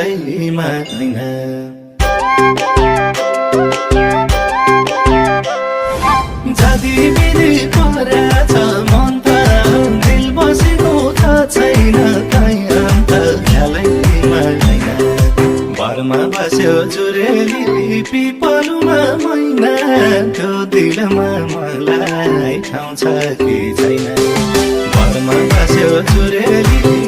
ख्यालैमा होइन जाति विधि परेछ मन त दिल बसेको थाहा छैन कहीँ अन्त ख्यालैमा होइन घरमा बस्यो जुरेली पिपलुमा मैना त्यो दिलमा मलाई ठाउँ छ कि छैन घरमा बस्यो जुरेली